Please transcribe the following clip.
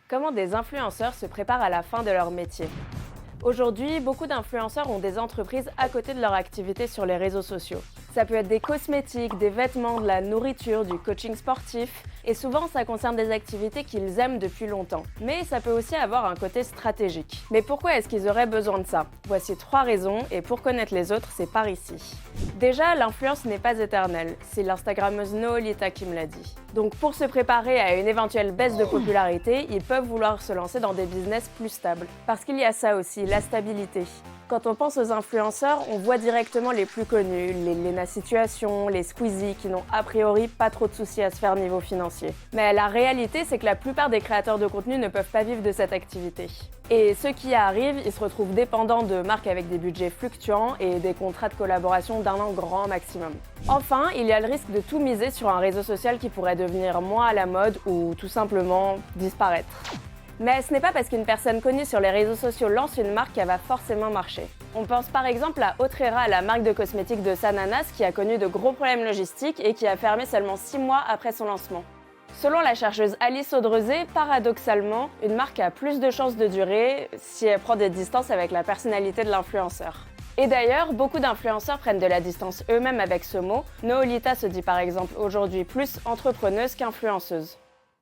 Comment des influenceurs se préparent à la fin de leur métier. Aujourd'hui, beaucoup d'influenceurs ont des entreprises à côté de leur activité sur les réseaux sociaux. Ça peut être des cosmétiques, des vêtements, de la nourriture, du coaching sportif, et souvent ça concerne des activités qu'ils aiment depuis longtemps. Mais ça peut aussi avoir un côté stratégique. Mais pourquoi est-ce qu'ils auraient besoin de ça? Voici 3 raisons, et pour connaître les autres, c'est par ici. Déjà, l'influence n'est pas éternelle, c'est l'instagrammeuse Noolita qui me l'a dit. Donc pour se préparer à une éventuelle baisse de popularité, ils peuvent vouloir se lancer dans des business plus stables. Parce qu'il y a ça aussi, la stabilité. Quand on pense aux influenceurs, on voit directement les plus connus, les Léna Situation, les Squeezie, qui n'ont a priori pas trop de soucis à se faire niveau financier. Mais la réalité, c'est que la plupart des créateurs de contenu ne peuvent pas vivre de cette activité. Et ceux qui y arrivent, ils se retrouvent dépendants de marques avec des budgets fluctuants et des contrats de collaboration d'1 an grand maximum. Enfin, il y a le risque de tout miser sur un réseau social qui pourrait devenir moins à la mode ou tout simplement disparaître. Mais ce n'est pas parce qu'une personne connue sur les réseaux sociaux lance une marque qu'elle va forcément marcher. On pense par exemple à Autrera, la marque de cosmétiques de Sananas qui a connu de gros problèmes logistiques et qui a fermé seulement 6 mois après son lancement. Selon la chercheuse Alice Audrezé, paradoxalement, une marque a plus de chances de durer si elle prend des distances avec la personnalité de l'influenceur. Et d'ailleurs, beaucoup d'influenceurs prennent de la distance eux-mêmes avec ce mot. Noolita se dit par exemple aujourd'hui plus entrepreneuse qu'influenceuse.